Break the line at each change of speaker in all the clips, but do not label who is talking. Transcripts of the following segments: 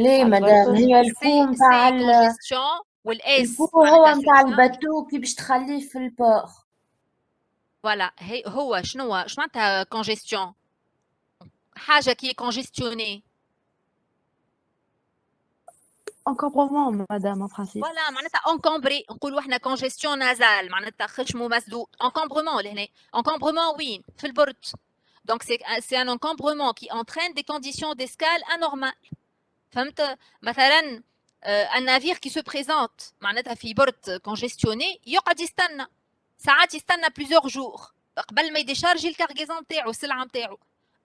ليه مدام
عرفتوا؟
هي الكو متاع
سي كونجستيون
الكو
والاس
هو
معناتها
متاع
سيرشارج.
الباتو كي باش تخليه في البور.
فوالا هو شنو معناتها كونجستيون؟ حاجه كي كونجستيوني.
encombrement madame en principe.
فوالا معناتها انكومبري، نقولوا احنا كونجستيون نازال معناتها خشمه مسدود. انكومبرمون لهنا، انكومبرمون وين؟ في البرد. Donc c'est un encombrement qui entraîne des conditions d'escale anormales. فهمت؟ مثلا un navire qui se présente معناتها في برد congestionné يقعد يستنى ساعات، يستنى plusieurs jours قبل ما يديشارجي الكارغيزون نتاعو السلعه نتاعو.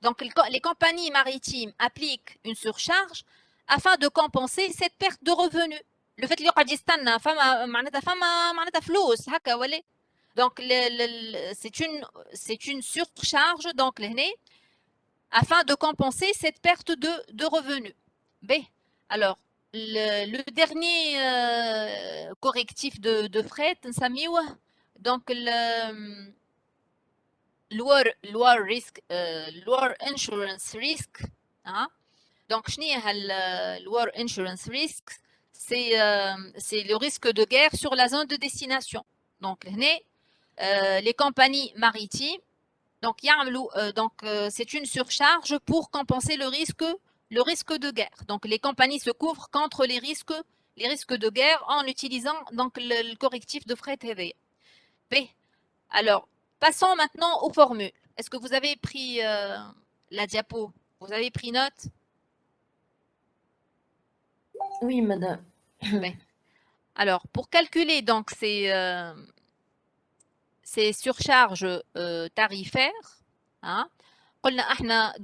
Donc les compagnies maritimes appliquent une surcharge afin de compenser cette perte de revenus. Le fait اللي يقعد يستنى فما معناتها فلوس هكا ولا. Donc c'est une surcharge donc لهنا afin de compenser cette perte de revenus. B. Alors, le dernier correctif de fret, donc lower risk, lower insurance risk. Hein? Donc, lower insurance risk, c'est le risque de guerre sur la zone de destination. Donc, les compagnies maritimes, donc c'est une surcharge pour compenser le risque de guerre. Donc les compagnies se couvrent contre les risques de guerre en utilisant donc le correctif de fret heavy. B. Alors, passons maintenant aux formules. Est-ce que vous avez pris la diapo? Vous avez pris note?
Oui madame.
Ben. Alors, pour calculer donc ces surcharges tarifaires, hein,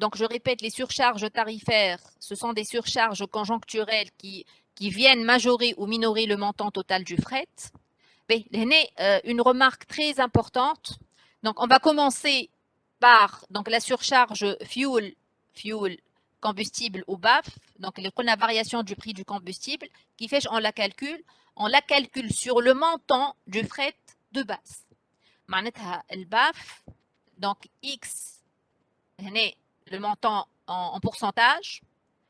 donc je répète, les surcharges tarifaires, ce sont des surcharges conjoncturelles qui viennent majorer ou minorer le montant total du fret. Une remarque très importante. Donc on va commencer par donc la surcharge fuel combustible ou BAF. Donc la variation du prix du combustible qui fait on la calcule sur le montant du fret de base. معناتها الباف donc X le montant en pourcentage,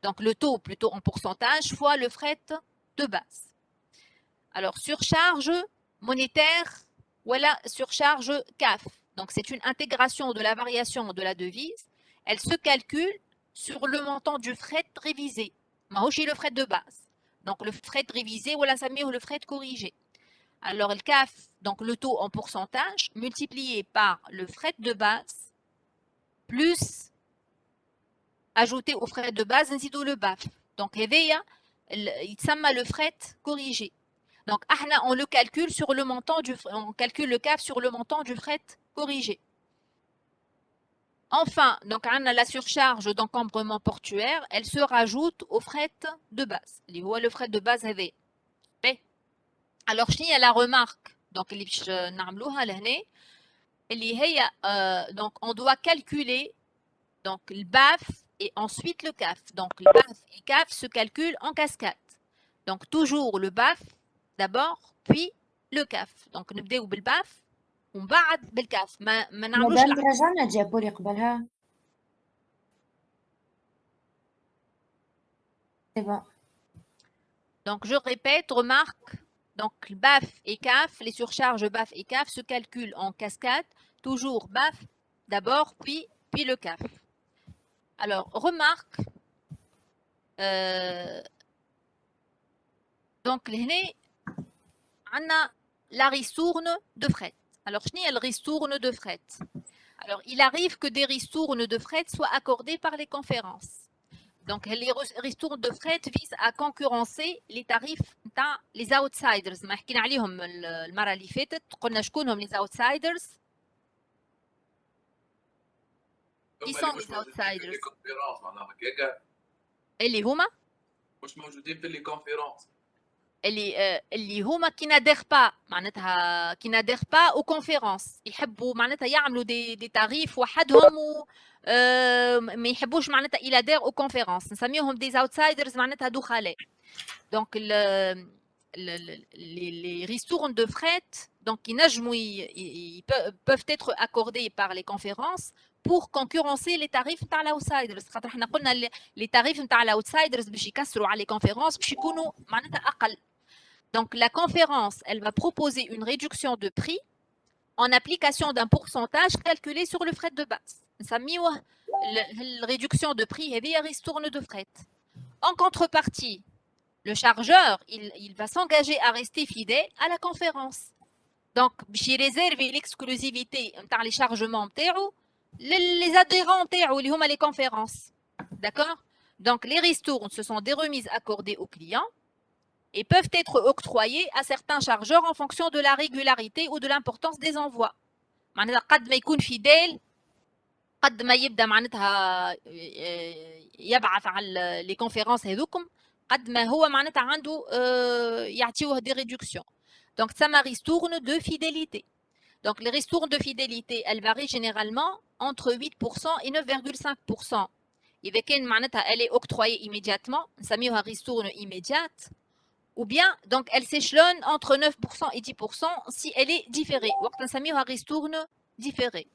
donc le taux plutôt en pourcentage, fois le fret de base. Alors, surcharge monétaire, voilà, surcharge CAF. Donc, c'est une intégration de la variation de la devise. Elle se calcule sur le montant du fret révisé. Mahoshi le fret de base. Donc, le fret révisé, voilà, ça met le fret corrigé. Alors, le CAF, donc le taux en pourcentage, multiplié par le fret de base, plus ajouter aux frais de base نزيدوا le BAF. Donc هذايا يتسمى le fret corrigé. Donc on le calcule sur le montant on calcule le CAF sur le montant du fret corrigé. Enfin, donc on a la surcharge d'encombrement portuaire, elle se rajoute au fret de base. اللي هو le fret de base هذايا. Alors شنو هي la remarque donc اللي باش نعملوها لهنا اللي هي donc on doit calculer donc le BAF et ensuite le CAF. Donc le BAF et CAF se calculent en cascade. Donc toujours le BAF d'abord, puis le CAF. Donc نبداو بالباف ومن بعد بالكاف. ما نعملوش
مدام رجعنا الجابو اللي قبلها. C'est bon.
Donc je répète, remarque, donc BAF et CAF, les surcharges BAF et CAF se calculent en cascade, toujours BAF d'abord, puis le CAF. Alors, remarque, donc هنا عندنا la ristourne de fret. Alors, شنو هي الريستورن de fret? Alors, il arrive que des ristournes de fret soient accordées par les conférences. Donc, les ristournes de fret visent à concurrencer les tarifs نتاع les outsiders. ما حكينا عليهم المرة اللي فاتت، قلنا شكونهم les outsiders. Qui sont les outsiders؟ اللي هما
مش موجودين في لي كونفيرونس
اللي هما كي نادير با معناتها كي نادير با او كونفيرونس يحبوا معناتها يعملوا دي تاريف وحدهم و ما يحبوش معناتها الى دير او كونفيرونس نسميهم دي اوتسايدرز معناتها دخلاء. دونك les ristournes de fret donc qui peuvent être accordées par les conférences pour concurrencer les tarifs نتاع الاوتسايدرز خاطر احنا قلنا les tarifs نتاع الاوتسايدرز باش يكسروا على les conférences باش يكونوا معناتها اقل. Donc la conférence, elle va proposer une réduction de prix en application d'un pourcentage calculé sur le fret de base. نسميوه la réduction de prix هذه ristourne de fret. En contrepartie, le chargeur, il va s'engager à rester fidèle à la conférence. Donc, باش réserver l'exclusivité نتاع les chargements نتاعو les adhérents نتاعو اللي هما les conférences. D'accord? Donc, les ristournes, ce sont des remises accordées aux clients et peuvent être octroyées à certains chargeurs en fonction de la régularité ou de l'importance des envois. معناتها قد ما يكون fidèle قد ما يبدا معناتها يبعث على les conférences هذوكم قد ما هو معناتها عنده يعطيوه des réductions. Donc, ça m'a ristourne de fidélité. Donc, les ristournes de fidélité, elles varient généralement entre 8% et 9,5%. إذا كان معناتها elle est octroyée immédiatement, نسميوها ristourne immédiate. Ou bien, donc, elle s'échelonne entre 9% et 10% si elle est différée. وقت نسميوها ristourne différée.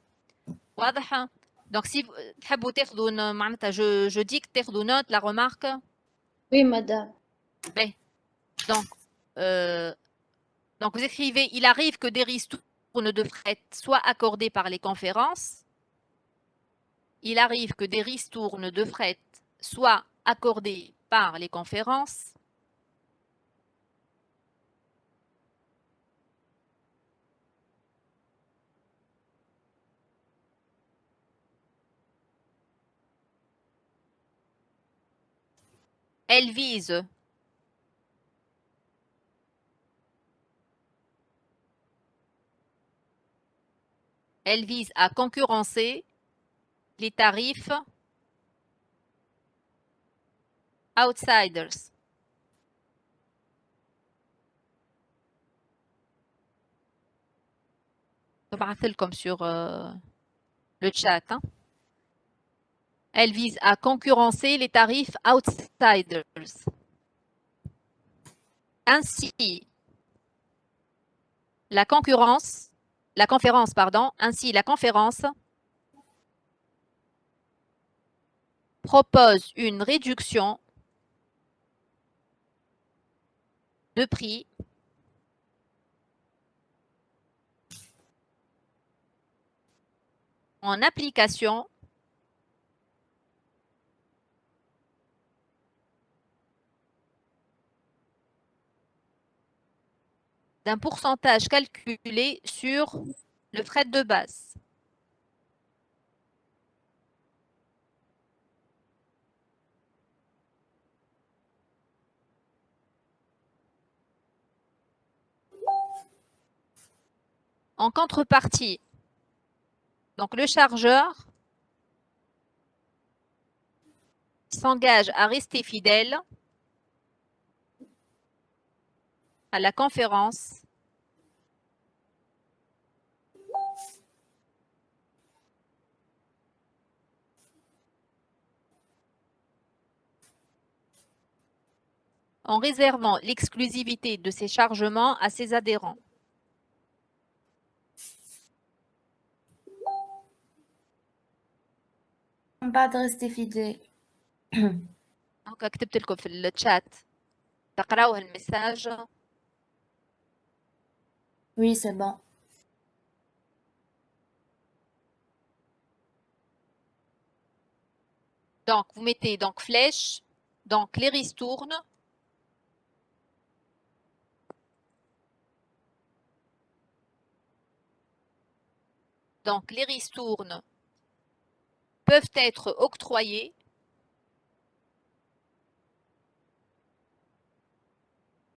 واضح؟ Donc, si تحبوا تاخذوا معناتها je dis que تاخذوا note la remarque.
Oui, madame.
Ben, donc vous écrivez, il arrive que des ristournes de fret soient accordées par les conférences. Il arrive que des ristournes de fret soient accordées par les conférences. Elle vise à concurrencer les tarifs outsiders. Je vais comme sur le chat. Hein. Elle vise à concurrencer les tarifs outsiders. Ainsi, la conférence, propose une réduction de prix en application d'un pourcentage calculé sur le fret de base. En contrepartie, donc le chargeur s'engage à rester fidèle à la conférence en réservant l'exclusivité de ses chargements à ses adhérents.
بعد rester fidèle.
هكا كتبت لكم في الشات تقراوه المساج.
Oui, c'est bon.
Donc, vous mettez donc flèche, donc les ristournes. Donc, les ristournes peuvent être octroyées